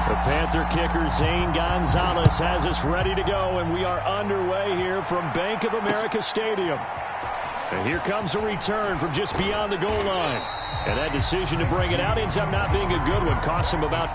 The Panther kicker, Zane Gonzalez, has us ready to go, and we are underway here from Bank of America Stadium. And here comes a return from just beyond the goal line. And that decision to bring it out ends up not being a good one. Costs him about...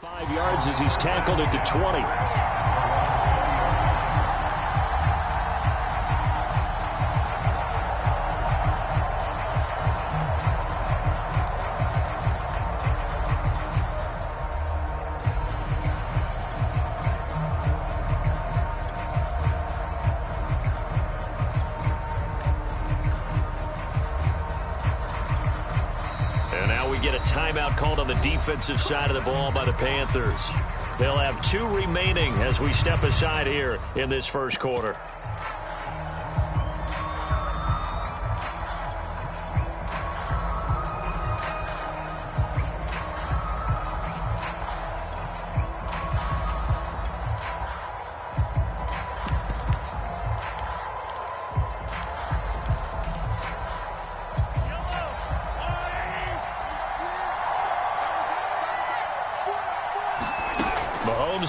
...5 yards as he's tackled at the 20. Timeout called on the defensive side of the ball by the Panthers. They'll have 2 remaining as we step aside here in this first quarter.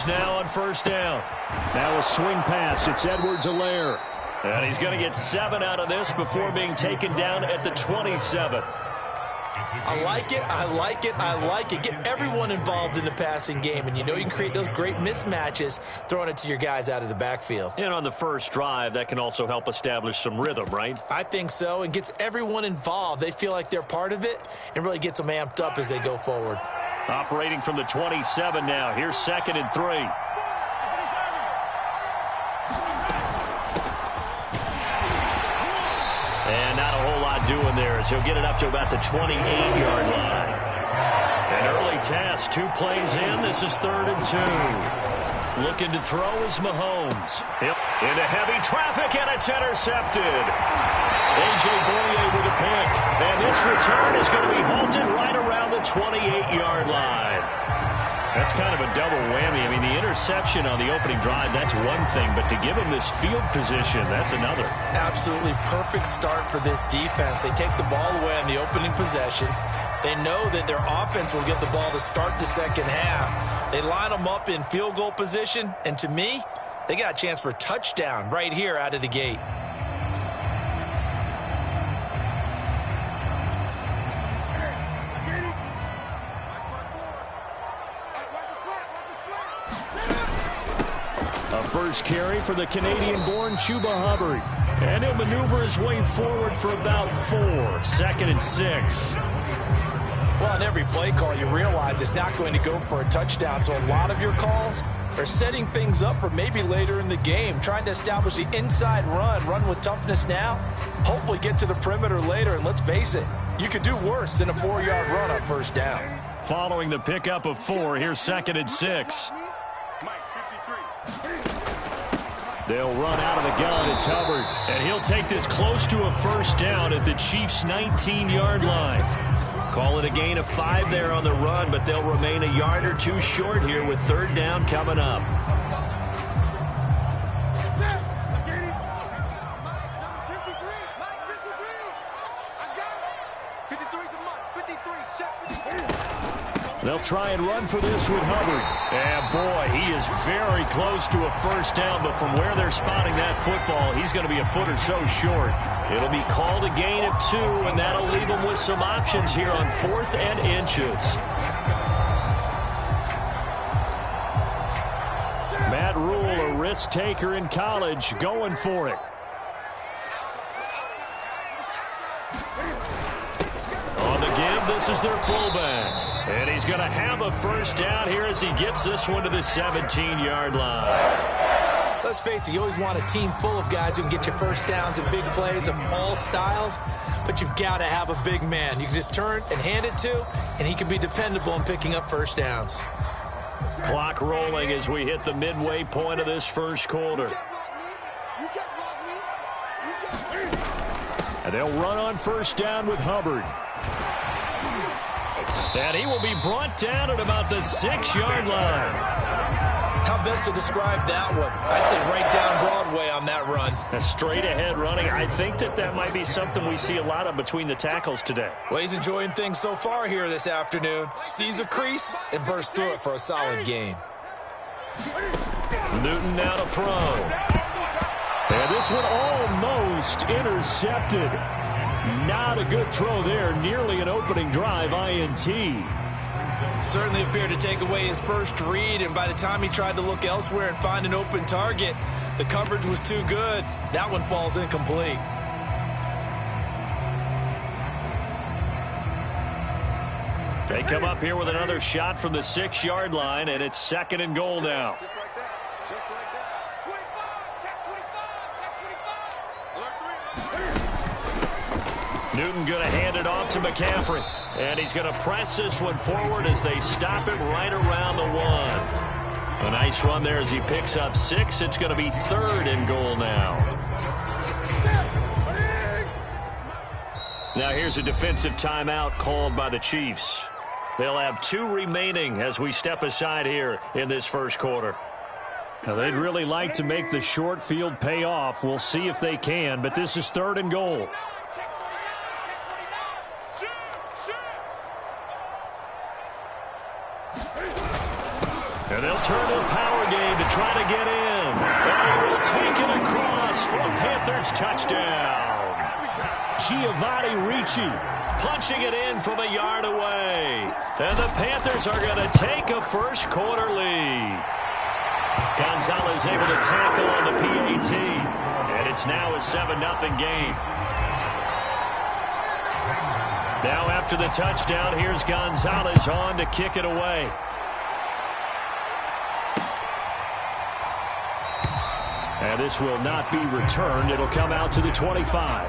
Now on first down. Now a swing pass. It's Edwards-Helaire. And he's going to get 7 out of this before being taken down at the 27. I like it. I like it. I like it. Get everyone involved in the passing game. And you know you can create those great mismatches throwing it to your guys out of the backfield. And on the first drive, that can also help establish some rhythm, right? I think so. And gets everyone involved. They feel like they're part of it and really gets them amped up as they go forward. Operating from the 27 now. Here's 2nd and 3. And not a whole lot doing there as he'll get it up to about the 28-yard line. An early task, 2 plays in. This is 3rd and 2. Looking to throw is Mahomes. Yep. Into heavy traffic, and it's intercepted. A.J. Boye with a pick. And this return is going to be halted right around the 28-yard line. That's kind of a double whammy. I mean, the interception on the opening drive, that's one thing. But to give him this field position, that's another. Absolutely perfect start for this defense. They take the ball away on the opening possession. They know that their offense will get the ball to start the second half. They line them up in field goal position. And to me, they got a chance for a touchdown right here out of the gate. A first carry for the Canadian-born Chuba Hubbard. And he'll maneuver his way forward for about 4. 2nd and 6. Well, on every play call, you realize it's not going to go for a touchdown. So a lot of your calls are setting things up for maybe later in the game, trying to establish the inside run with toughness now, hopefully get to the perimeter later. And let's face it, you could do worse than a 4-yard run on first down. Following the pickup of 4, here's 2nd and 6. They'll run out of the gun. It's Hubbard. And he'll take this close to a first down at the Chiefs' 19-yard line. Call it a gain of 5 there on the run, but they'll remain a yard or two short here with third down coming up. They'll try and run for this with Hubbard. And boy, he is very close to a first down, but from where they're spotting that football, he's going to be a foot or so short. It'll be called a gain of 2, and that'll leave them with some options here on 4th and inches. Matt Rule, a risk taker in college, going for it. On the give, this is their fullback. And he's going to have a first down here as he gets this one to the 17-yard line. Let's face it, you always want a team full of guys who can get you first downs and big plays of all styles, but you've got to have a big man you can just turn and hand it to, and he can be dependable in picking up first downs. Clock rolling as we hit the midway point of this first quarter. And they'll run on first down with Hubbard. And he will be brought down at about the 6-yard line. How best to describe that one? I'd say right down Broadway on that run. A straight ahead running. I think that might be something we see a lot of between the tackles today. Well, he's enjoying things so far here this afternoon. Sees a crease and bursts through it for a solid gain. Newton now to throw. And this one almost intercepted. Not a good throw there. Nearly an opening drive INT. Certainly appeared to take away his first read, and by the time he tried to look elsewhere and find an open target, the coverage was too good. That one falls incomplete. They come up here with another shot from the 6-yard line, and it's 2nd and goal now. Just like that. Just like that. 25. Check 25. Check 25. Newton going to hand it off to McCaffrey. And he's going to press this one forward as they stop it right around the 1. A nice run there as he picks up 6. It's going to be 3rd and goal now. Now here's a defensive timeout called by the Chiefs. They'll have 2 remaining as we step aside here in this first quarter. Now they'd really like to make the short field pay off. We'll see if they can, but this is 3rd and goal. And they'll turn to a power game to try to get in. And he will take it across for a Panthers touchdown. Giovanni Ricci punching it in from a yard away. And the Panthers are going to take a first quarter lead. Gonzalez able to tackle on the PAT. And it's now a 7-0 game. Now after the touchdown, here's Gonzalez on to kick it away. And this will not be returned. It'll come out to the 25.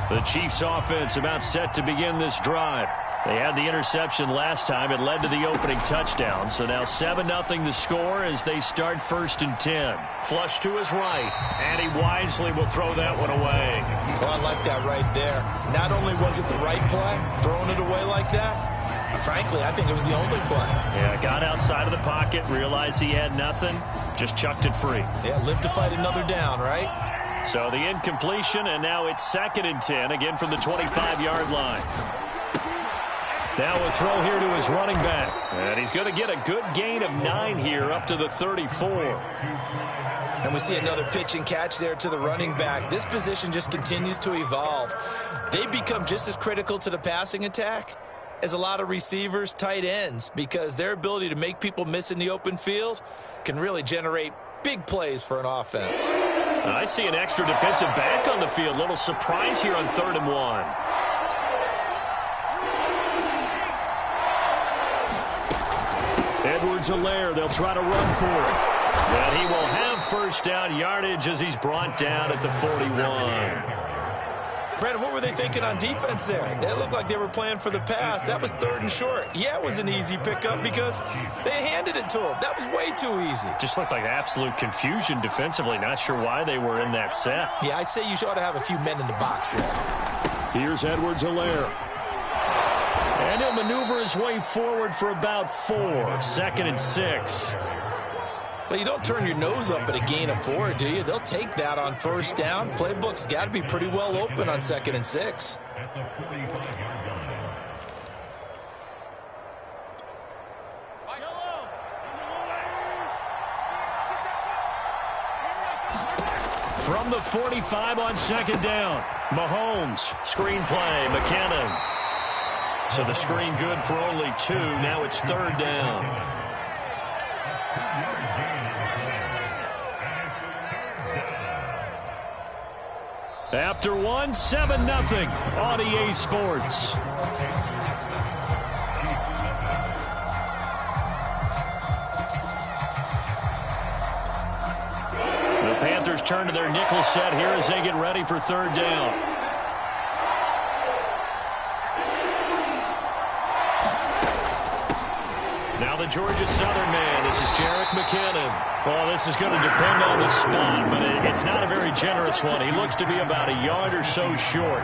The Chiefs offense about set to begin this drive. They had the interception last time. It led to the opening touchdown. So now 7-0 the score as they start 1st and 10. Flush to his right. And he wisely will throw that one away. Well, I like that right there. Not only was it the right play, throwing it away like that, frankly, I think it was the only play. Yeah, got outside of the pocket, realized he had nothing, just chucked it free. Yeah, live to fight another down, right? So the incompletion, and now it's 2nd and 10, again from the 25-yard line. Now a throw here to his running back. And he's going to get a good gain of 9 here up to the 34. And we see another pitch and catch there to the running back. This position just continues to evolve. They become just as critical to the passing attack as a lot of receivers, tight ends, because their ability to make people miss in the open field can really generate big plays for an offense. I see an extra defensive back on the field. Little surprise here on 3rd and 1. Edwards-Helaire, they'll try to run for it. And he will have first down yardage as he's brought down at the 41. Brandon, what were they thinking on defense there? They looked like they were playing for the pass. That was 3rd and short. Yeah, it was an easy pickup because they handed it to them. That was way too easy. Just looked like absolute confusion defensively. Not sure why they were in that set. Yeah, I'd say you ought to have a few men in the box there. Here's Edwards-Helaire. And he'll maneuver his way forward for about 4. 2nd and 6. Well, you don't turn your nose up at a gain of 4, do you? They'll take that on 1st down. Playbook's got to be pretty well open on 2nd and 6. From the 45 on 2nd down, Mahomes, screen play, McKinnon. So the screen good for only 2. Now it's 3rd down. After 1, 7-0 on EA Sports. The Panthers turn to their nickel set here as they get ready for 3rd down. Now the Georgia Southern man. This is Jerick McKinnon. Well, this is going to depend on the spot, but it's not a very generous one. He looks to be about a yard or so short.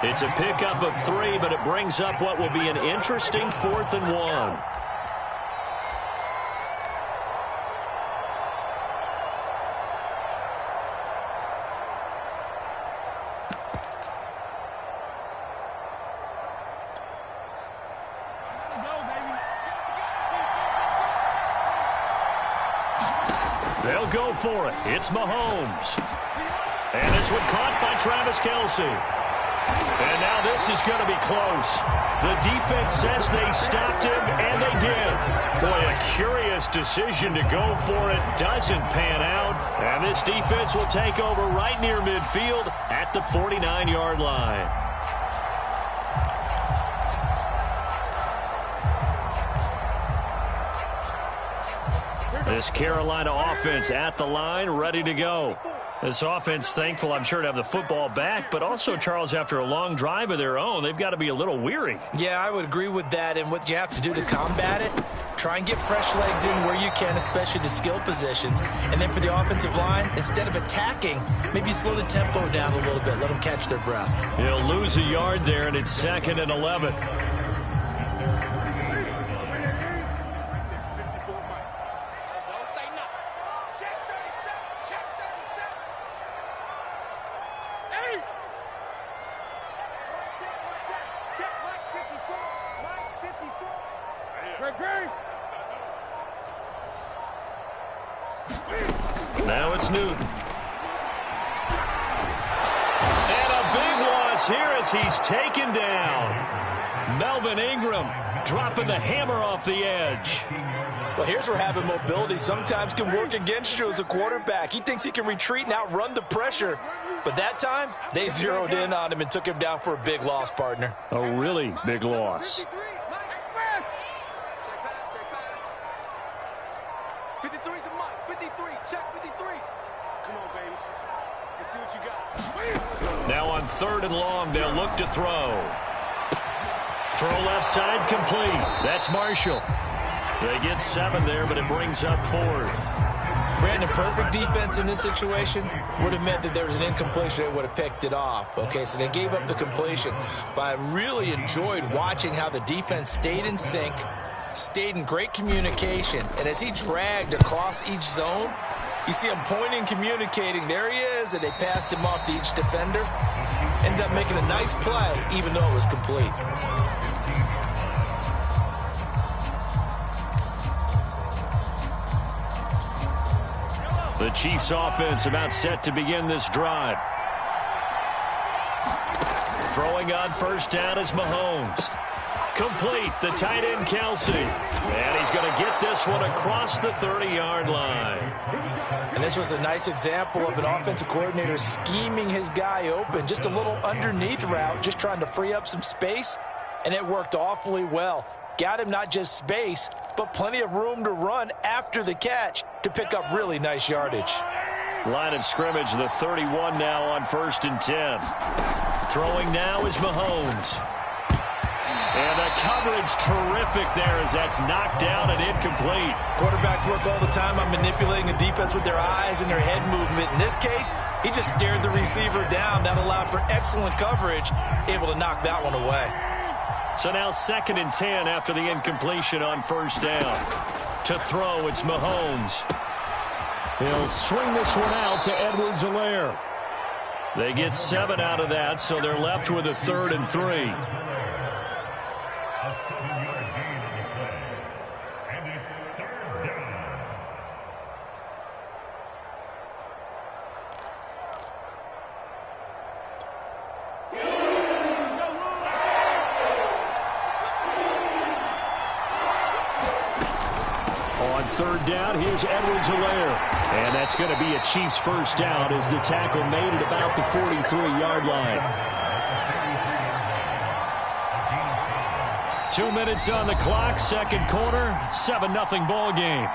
It's a pickup of 3, but it brings up what will be an interesting 4th and 1. They'll go for it. It's Mahomes. And this one caught by Travis Kelce. And now this is going to be close. The defense says they stopped him, and they did. Boy, a curious decision to go for it. Doesn't pan out. And this defense will take over right near midfield at the 49-yard line. This Carolina offense at the line, ready to go. This offense, thankful, I'm sure, to have the football back, but also, Charles, after a long drive of their own, they've got to be a little weary. Yeah, I would agree with that, and what you have to do to combat it, try and get fresh legs in where you can, especially the skill positions. And then for the offensive line, instead of attacking, maybe slow the tempo down a little bit, let them catch their breath. He'll lose a yard there, and it's 2nd and 11. Now it's Newton. And a big loss here as he's taken down. Melvin Ingram dropping the hammer off the edge. Well, here's where having mobility sometimes can work against you as a quarterback. He thinks he can retreat and outrun the pressure. But that time, they zeroed in on him and took him down for a big loss, partner. A really big loss. 53's the mic. 53. Check 53. Come on, baby. Let's see what you got. Now on 3rd and long, they'll look to throw. Throw left side complete. That's Marshall. They get 7 there, but it brings up 4th. Brandon, perfect defense in this situation would have meant that there was an incompletion. They would have picked it off. Okay, so they gave up the completion. But I really enjoyed watching how the defense stayed in sync, stayed in great communication, and as he dragged across each zone, you see him pointing, communicating. There he is, and they passed him off to each defender. Ended up making a nice play, even though it was complete. The Chiefs offense about set to begin this drive. Throwing on 1st down is Mahomes. Complete, the tight end Kelce. And he's going to get this one across the 30-yard line. And this was a nice example of an offensive coordinator scheming his guy open. Just a little underneath route, just trying to free up some space. And it worked awfully well. Got him not just space, but plenty of room to run after the catch to pick up really nice yardage. Line of scrimmage, the 31 now on 1st and 10. Throwing now is Mahomes. And the coverage terrific there as that's knocked down and incomplete. Quarterbacks work all the time on manipulating a defense with their eyes and their head movement. In this case, he just stared the receiver down. That allowed for excellent coverage, able to knock that one away. So now 2nd and 10 after the incompletion on first down. To throw, it's Mahomes. He'll swing this one out to Edwards-Helaire. They get 7 out of that, so they're left with a 3rd and 3. On 3rd down, here's Edwards-Helaire. And that's going to be a Chiefs first down as the tackle made at about the 43-yard line. 2 minutes on the clock, second quarter, 7-0 ball game.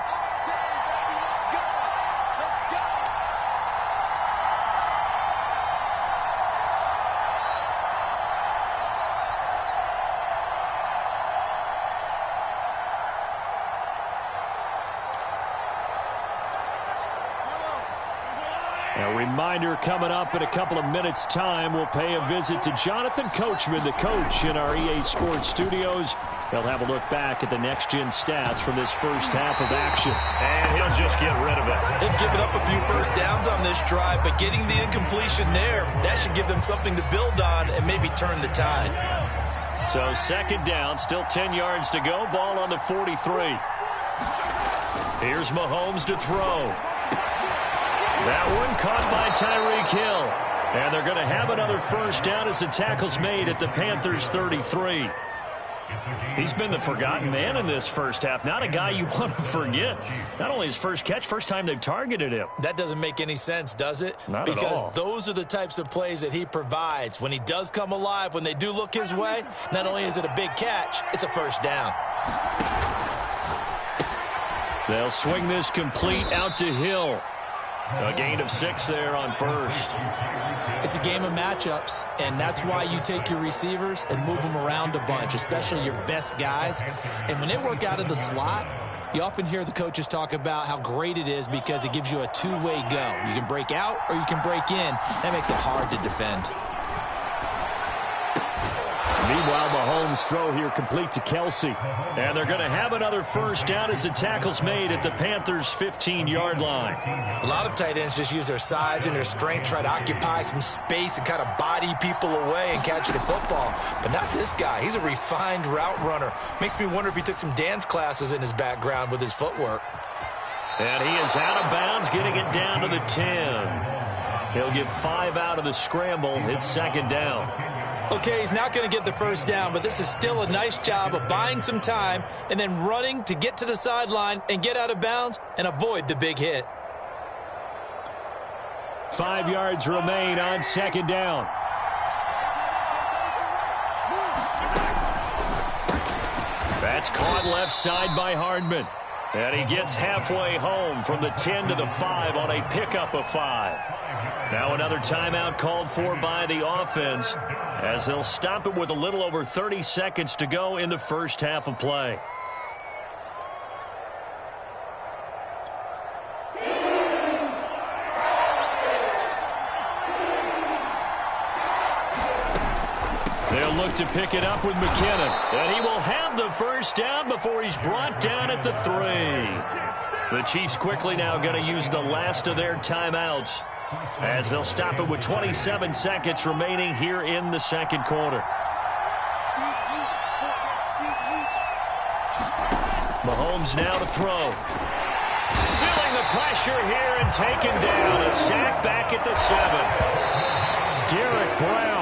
A reminder coming up in a couple of minutes' time, we'll pay a visit to Jonathan Coachman, the coach in our EA Sports studios. He'll have a look back at the next-gen stats from this first half of action. And he'll just get rid of it. They've given up a few first downs on this drive, but getting the incompletion there, that should give them something to build on and maybe turn the tide. So 2nd down, still 10 yards to go, ball on the 43. Here's Mahomes to throw. That one caught by Tyreek Hill. And they're going to have another first down as the tackle's made at the Panthers' 33. He's been the forgotten man in this first half. Not a guy you want to forget. Not only his first catch, first time they've targeted him. That doesn't make any sense, does it? Not at all. Because those are the types of plays that he provides. When he does come alive, when they do look his way, not only is it a big catch, it's a first down. They'll swing this complete out to Hill. A gain of 6 there on first. It's a game of matchups, and that's why you take your receivers and move them around a bunch, especially your best guys. And when they work out of the slot, you often hear the coaches talk about how great it is because it gives you a two-way go. You can break out or you can break in. That makes it hard to defend. Meanwhile, Mahomes' throw here complete to Kelsey. And they're going to have another first down as the tackle's made at the Panthers' 15-yard line. A lot of tight ends just use their size and their strength, try to occupy some space and kind of body people away and catch the football. But not this guy. He's a refined route runner. Makes me wonder if he took some dance classes in his background with his footwork. And he is out of bounds, getting it down to the 10. He'll get 5 out of the scramble. It's 2nd down. Okay, he's not going to get the first down, but this is still a nice job of buying some time and then running to get to the sideline and get out of bounds and avoid the big hit. 5 yards remain on 2nd down. That's caught left side by Hardman. And he gets halfway home from the 10 to the 5 on a pickup of 5. Now another timeout called for by the offense as they'll stop it with a little over 30 seconds to go in the first half of play. They'll look to pick it up with McKinnon. And he will have the first down before he's brought down at the 3. The Chiefs quickly now going to use the last of their timeouts as they'll stop it with 27 seconds remaining here in the second quarter. Mahomes now to throw. Feeling the pressure here and taken down. A sack back at the 7. Derek Brown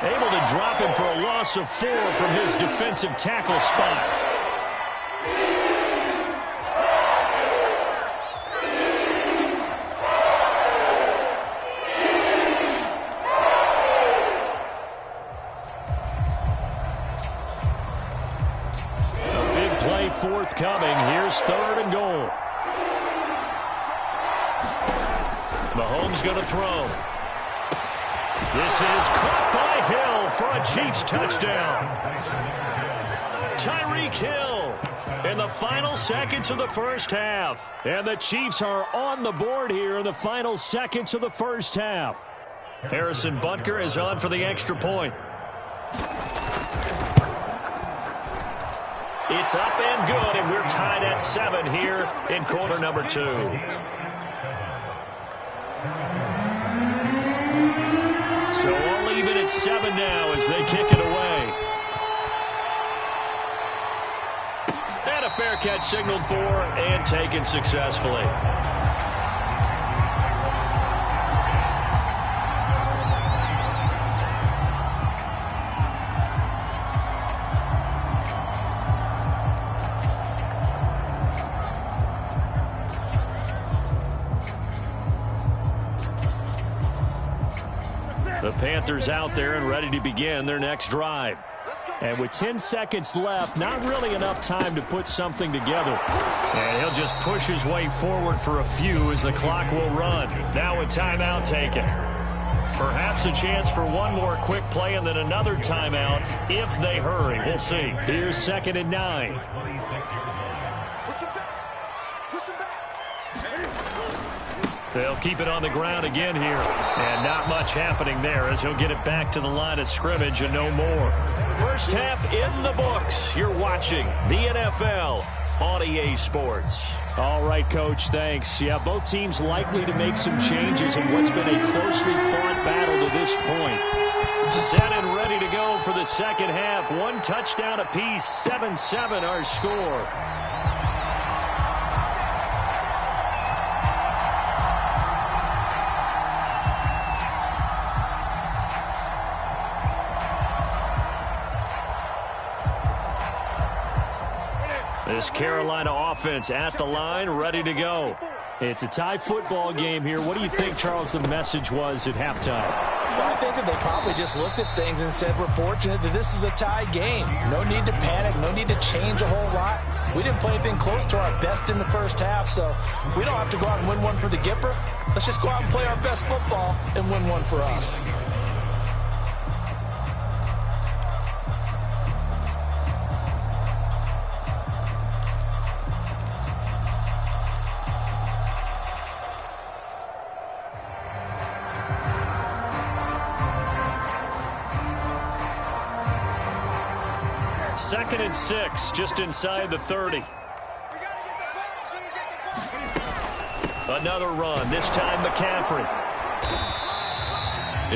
able to drop him for a loss of 4 from his defensive tackle spot. Forthcoming. Here's 3rd and goal. Mahomes going to throw. This is caught by Hill for a Chiefs touchdown. Tyreek Hill in the final seconds of the first half. And the Chiefs are on the board here in the final seconds of the first half. Harrison Butker is on for the extra point. It's up and good, and we're tied at 7 here in quarter number 2. So all even at 7 now as they kick it away. And a fair catch signaled for and taken successfully. The Panthers out there and ready to begin their next drive. And with 10 seconds left, not really enough time to put something together. And he'll just push his way forward for a few as the clock will run. Now a timeout taken. Perhaps a chance for one more quick play and then another timeout if they hurry. We'll see. Here's 2nd and 9. They'll keep it on the ground again here. And not much happening there as he'll get it back to the line of scrimmage and no more. First half in the books. You're watching the NFL on EA Sports. All right, Coach, thanks. Yeah, both teams likely to make some changes in what's been a closely fought battle to this point. Set and ready to go for the second half. 1 touchdown apiece, 7-7 our score. This Carolina offense at the line, ready to go. It's a tie football game here. What do you think, Charles, the message was at halftime? Well, I think that they probably just looked at things and said, we're fortunate that this is a tie game. No need to panic. No need to change a whole lot. We didn't play anything close to our best in the first half, so we don't have to go out and win one for the Gipper. Let's just go out and play our best football and win one for us. Second and 6, just inside the 30. Another run, this time McCaffrey.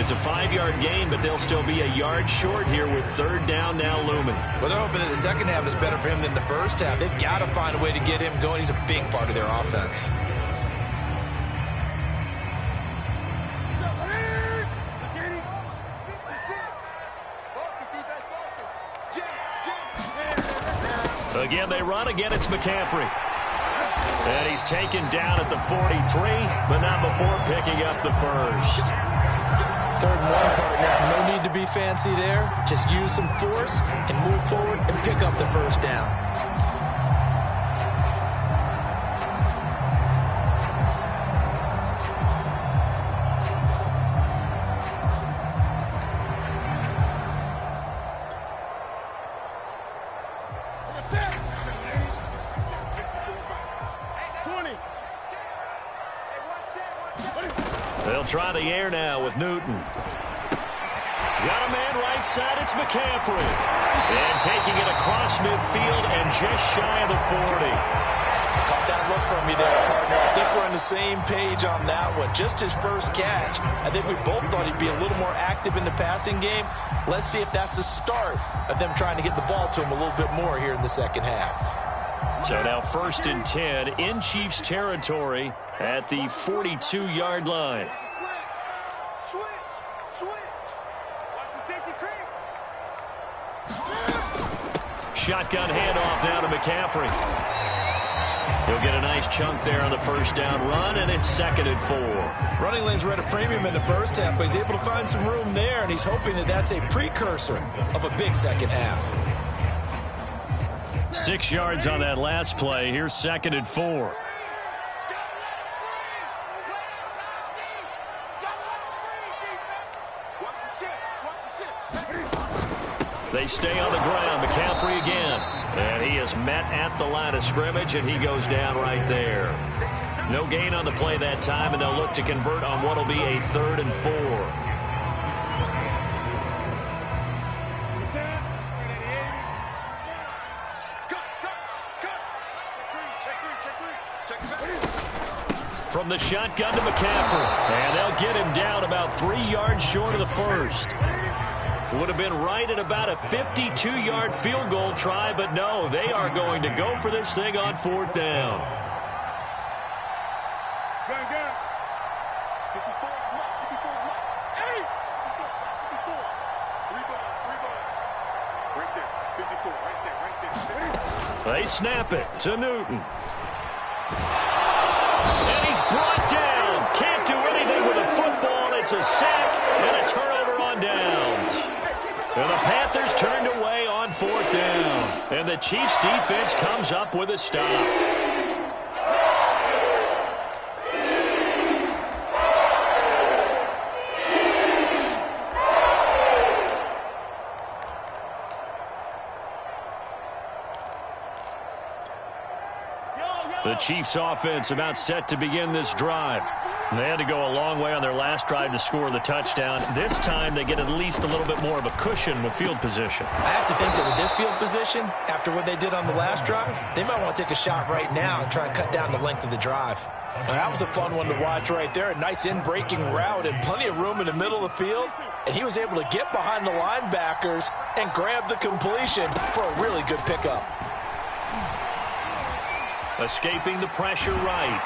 It's a 5-yard gain, but they'll still be a yard short here with 3rd down now looming. Well, they're hoping that the second half is better for him than the first half. They've got to find a way to get him going. He's a big part of their offense. Again, they run. Again, it's McCaffrey. And he's taken down at the 43, but not before picking up the first. 3rd and 1, partner. No need to be fancy there. Just use some force and move forward and pick up the first down. They'll try the air now with Newton. Got a man right side, it's McCaffrey. And taking it across midfield and just shy of the 40. Caught that look from me there, partner. I think we're on the same page on that one. Just his first catch. I think we both thought he'd be a little more active in the passing game. Let's see if that's the start of them trying to get the ball to him a little bit more here in the second half. So now 1st and 10 in Chiefs territory at the 42-yard line. Shotgun handoff now to McCaffrey. He'll get a nice chunk there on the first down run, and it's 2nd and 4. Running lanes were at a premium in the first half, but he's able to find some room there, and he's hoping that that's a precursor of a big second half. 6 yards on that last play. Here's 2nd and 4. They stay on the ground. McCaffrey again. And he is met at the line of scrimmage, and he goes down right there. No gain on the play that time, and they'll look to convert on what will be a 3rd and 4. From the shotgun to McCaffrey. And they'll get him down about 3 yards short of the first. Would have been right at about a 52-yard field goal try, but no, they are going to go for this thing on 4th down. They snap it to Newton. And he's brought down. Can't do anything with a football. It's a sack and a turnover on downs. And the Panthers turned away on 4th down. And the Chiefs defense comes up with a stop. The Chiefs offense about set to begin this drive. They had to go a long way on their last drive to score the touchdown. This time they get at least a little bit more of a cushion with field position. I have to think that with this field position, after what they did on the last drive, they might want to take a shot right now and try and cut down the length of the drive. Well, that was a fun one to watch right there. A nice in-breaking route and plenty of room in the middle of the field. And he was able to get behind the linebackers and grab the completion for a really good pickup. Escaping the pressure right.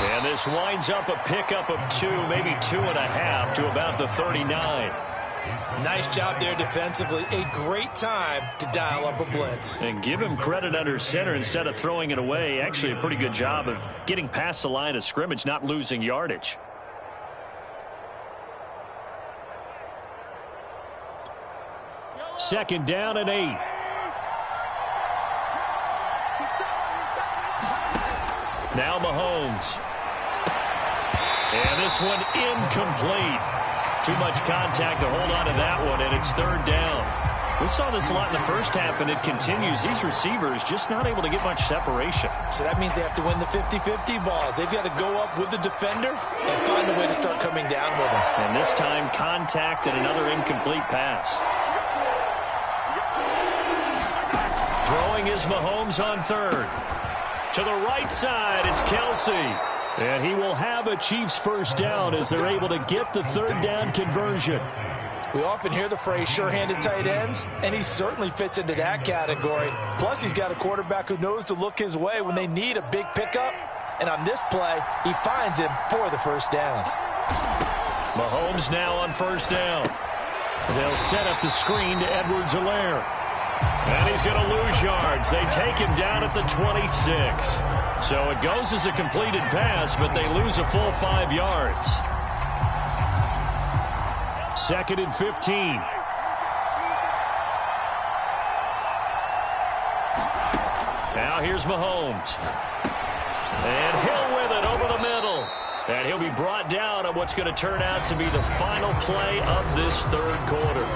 And this winds up a pickup of 2, maybe 2.5 to about the 39. Nice job there defensively. A great time to dial up a blitz. And give him credit under center instead of throwing it away. Actually a pretty good job of getting past the line of scrimmage, not losing yardage. Second down and 8. Now Mahomes. And this one incomplete. Too much contact to hold on to that one, and it's 3rd down. We saw this a lot in the first half, and it continues. These receivers just not able to get much separation. So that means they have to win the 50-50 balls. They've got to go up with the defender and find a way to start coming down with him. And this time, contact and another incomplete pass. Throwing is Mahomes on 3rd. To the right side, it's Kelsey. And he will have a Chiefs first down as they're able to get the 3rd down conversion. We often hear the phrase sure-handed tight ends, and he certainly fits into that category. Plus, he's got a quarterback who knows to look his way when they need a big pickup. And on this play, he finds him for the first down. Mahomes now on 1st down. They'll set up the screen to Edwards-Helaire. And he's going to lose yards. They take him down at the 26. So it goes as a completed pass, but they lose a full 5 yards. 2nd and 15. Now here's Mahomes. And Hill with it over the middle. And he'll be brought down on what's going to turn out to be the final play of this 3rd quarter.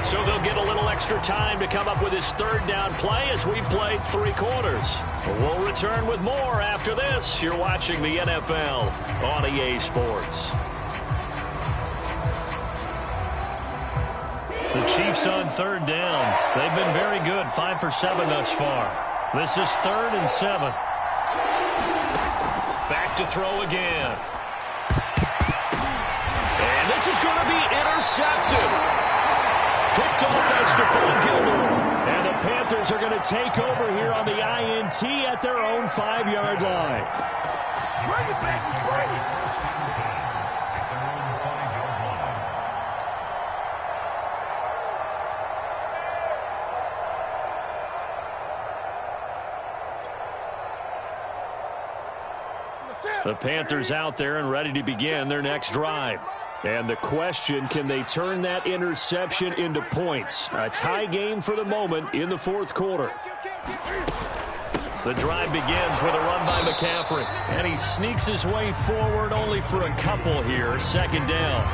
So they'll get a little extra time to come up with his 3rd down play as we've played 3 quarters. We'll return with more after this. You're watching the NFL on EA Sports. The Chiefs on 3rd down. They've been very good, 5 for 7 thus far. This is 3rd and 7. Back to throw again. And this is going to be intercepted. Picked off by Stephon Gilmore. And the Panthers are going to take over here on the INT at their own 5-yard line. Bring it back, bring it. The Panthers out there and ready to begin their next drive. And the question, can they turn that interception into points? A tie game for the moment in the 4th quarter. The drive begins with a run by McCaffrey. And he sneaks his way forward only for a couple here. 2nd down.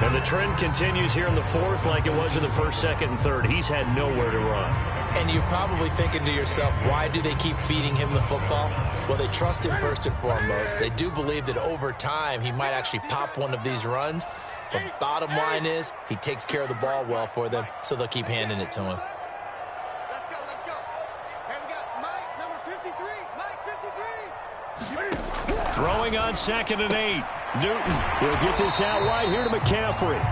And the trend continues here in the fourth like it was in the first, second, and third. He's had nowhere to run. And you're probably thinking to yourself, why do they keep feeding him the football? Well, they trust him first and foremost. They do believe that over time he might actually pop one of these runs. But bottom line is he takes care of the ball well for them, so they'll keep handing it to him. Let's go, let's go. And we got Mike, number 53. Mike, 53. Throwing on 2nd and 8. Newton will get this out wide here to McCaffrey.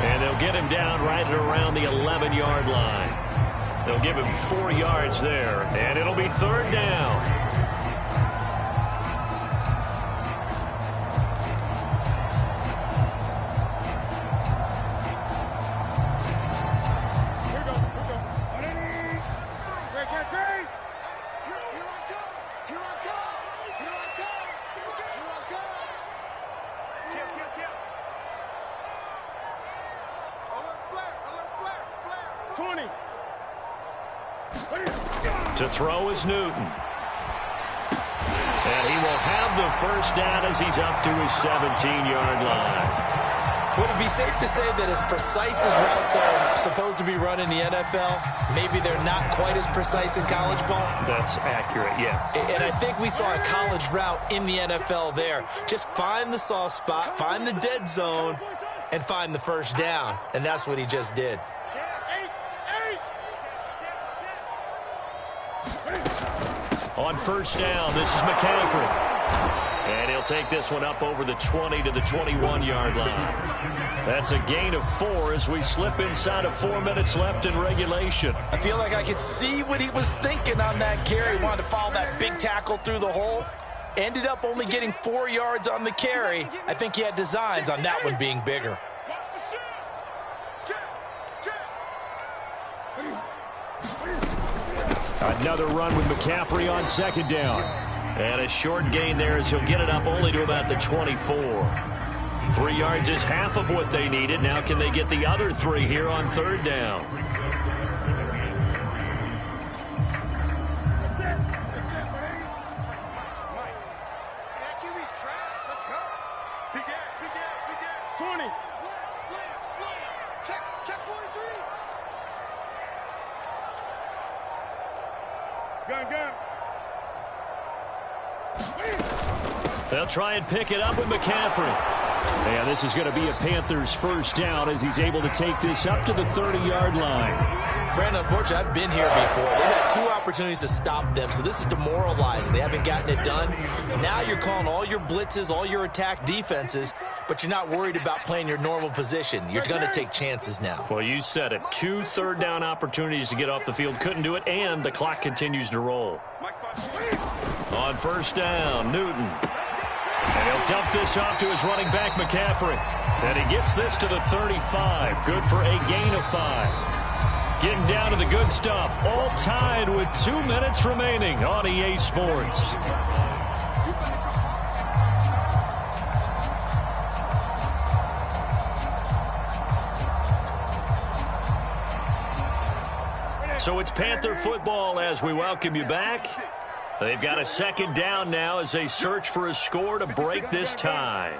And they'll get him down right at around the 11-yard line. They'll give him 4 yards there, and it'll be 3rd down. To throw is Newton. And he will have the first down as he's up to his 17-yard line. Would it be safe to say that as precise as routes are supposed to be run in the NFL, maybe they're not quite as precise in college ball? That's accurate, yeah. And I think we saw a college route in the NFL there. Just find the soft spot, find the dead zone, and find the first down. And that's what he just did. On first down, this is McCaffrey. And he'll take this one up over the 20 to the 21-yard line. That's a gain of 4 as we slip inside of 4 minutes left in regulation. I feel like I could see what he was thinking on that carry. He wanted to follow that big tackle through the hole. Ended up only getting 4 yards on the carry. I think he had designs on that one being bigger. Another run with McCaffrey on 2nd down. And a short gain there as he'll get it up only to about the 24. 3 yards is half of what they needed. Now can they get the other 3 here on 3rd down? They'll try and pick it up with McCaffrey. And this is going to be a Panthers first down as he's able to take this up to the 30-yard line. Brandon, unfortunately, I've been here before. They've had 2 opportunities to stop them, so this is demoralizing. They haven't gotten it done. Now you're calling all your blitzes, all your attack defenses, but you're not worried about playing your normal position. You're going to take chances now. Well, you said it. 2 third-down opportunities to get off the field. Couldn't do it, and the clock continues to roll. On first down, Newton. And he'll dump this off to his running back, McCaffrey. And he gets this to the 35. Good for a gain of 5. Getting down to the good stuff. All tied with 2 minutes remaining on EA Sports. So it's Panther football as we welcome you back. They've got a 2nd down now as they search for a score to break this tie.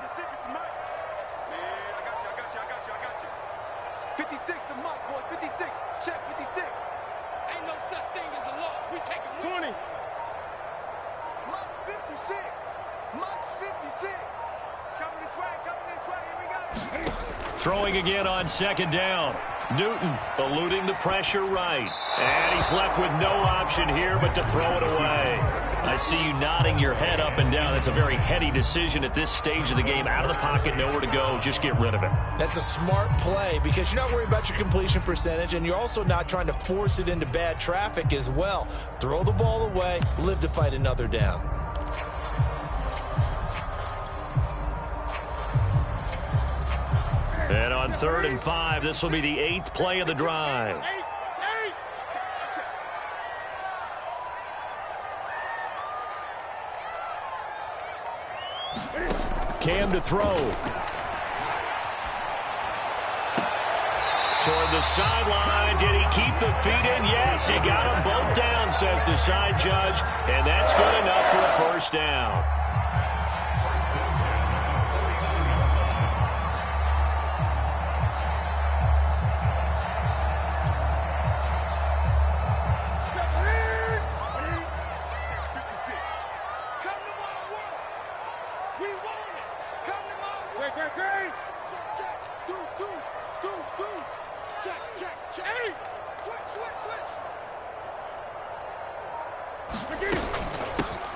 56 to Mike, boys. 56. Check 56. Ain't no such thing as a loss. We take it. 20. Mike's 56. Mike's 56. It's coming this way. Coming this way. Here we go. Throwing again on 2nd down. Newton eluding the pressure right. And he's left with no option here but to throw it away. I see you nodding your head up and down. It's a very heady decision at this stage of the game. Out of the pocket, nowhere to go. Just get rid of it. That's a smart play because you're not worried about your completion percentage, and you're also not trying to force it into bad traffic as well. Throw the ball away, live to fight another down. And on 3rd and 5, this will be the 8th play of the drive. Cam to throw. Toward the sideline. Did he keep the feet in? Yes, he got them both down, says the side judge. And that's good enough for a first down.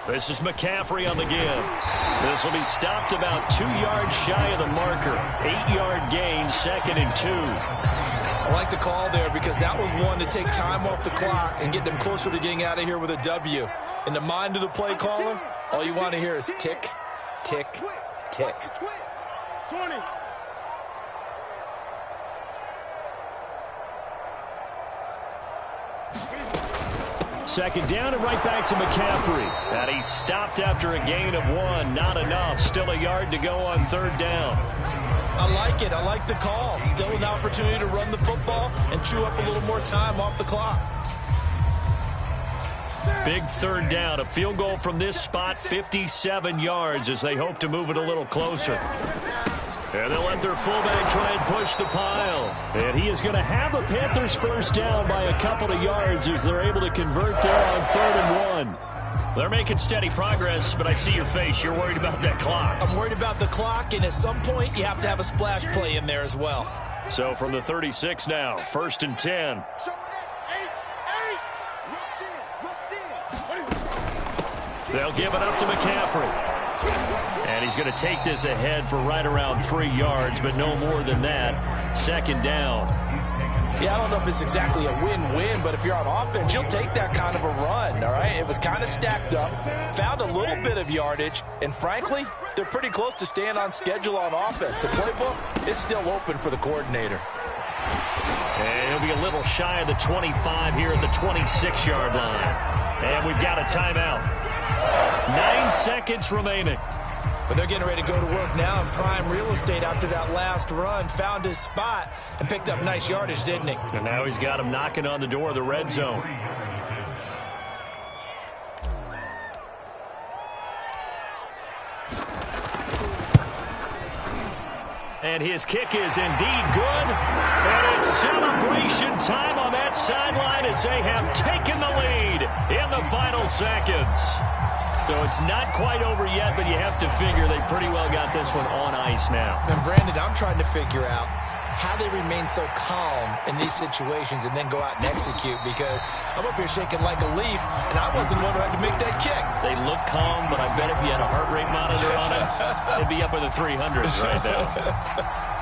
This is McCaffrey on the give. This will be stopped about 2 yards shy of the marker. 8-yard gain, 2nd and 2. I like the call there because that was one to take time off the clock and get them closer to getting out of here with a W. In the mind of the play caller, all you want to hear is tick, tick, tick. 20. Second down and right back to McCaffrey. And he stopped after a gain of 1. Not enough. Still a yard to go on 3rd down. I like it. I like the call. Still an opportunity to run the football and chew up a little more time off the clock. Big 3rd down. A field goal from this spot, 57 yards as they hope to move it a little closer. And they'll let their fullback try and push the pile. And he is going to have the Panthers first down by a couple of yards as they're able to convert there on 3rd and 1. They're making steady progress, but I see your face. You're worried about that clock. I'm worried about the clock, and at some point, you have to have a splash play in there as well. So from the 36 now, 1st and 10. They'll give it up to McCaffrey. And he's going to take this ahead for right around 3 yards, but no more than that. 2nd down. Yeah, I don't know if it's exactly a win-win, but if you're on offense, you'll take that kind of a run, all right? It was kind of stacked up, found a little bit of yardage, and frankly, they're pretty close to staying on schedule on offense. The playbook is still open for the coordinator. And he'll be a little shy of the 25 here at the 26-yard line. And we've got a timeout. 9 seconds remaining. But they're getting ready to go to work now in prime real estate after that last run. Found his spot and picked up nice yardage, didn't he? And now he's got him knocking on the door of the red zone. And his kick is indeed good. And it's celebration time on that sideline as they have taken the lead in the final seconds. So it's not quite over yet, but you have to figure they pretty well got this one on ice now. And Brandon, I'm trying to figure out how they remain so calm in these situations and then go out and execute, because I'm up here shaking like a leaf, and I wasn't one who had to make that kick. They look calm, but I bet if you had a heart rate monitor on it, it'd be up in the 300s right now.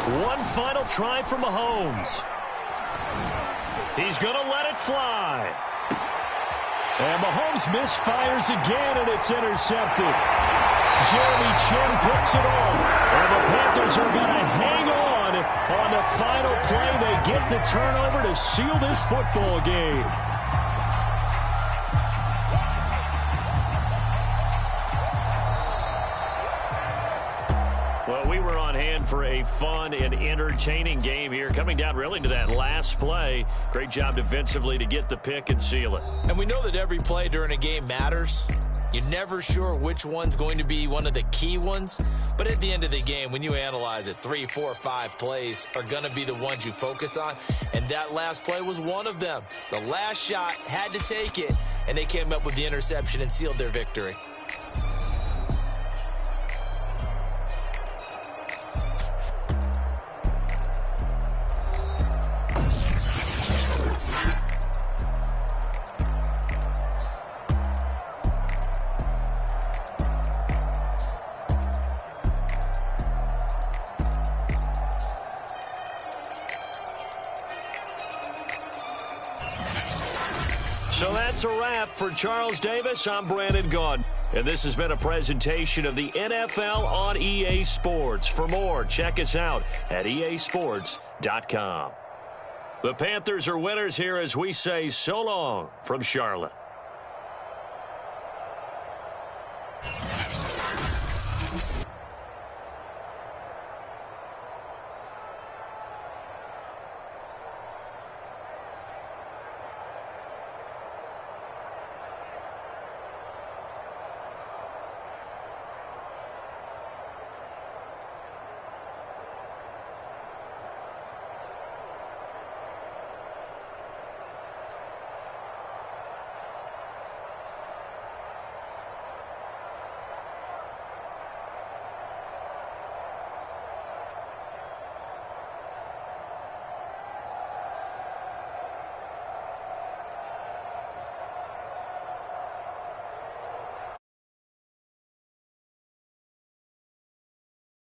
One final try for Mahomes. He's going to let it fly. And Mahomes misfires again, and it's intercepted. Jeremy Chin puts it on. And the Panthers are going to hang on the final play. They get the turnover to seal this football game. Well, we were on hand for a fun and entertaining game here, coming down really to that last play. Great job defensively to get the pick and seal it. And we know that every play during a game matters. You're never sure which one's going to be one of the key ones. But at the end of the game, when you analyze it, 3, 4, 5 plays are going to be the ones you focus on. And that last play was one of them. The last shot had to take it, and they came up with the interception and sealed their victory. So that's a wrap for Charles Davis. I'm Brandon Gaudin. And this has been a presentation of the NFL on EA Sports. For more, check us out at easports.com. The Panthers are winners here as we say so long from Charlotte.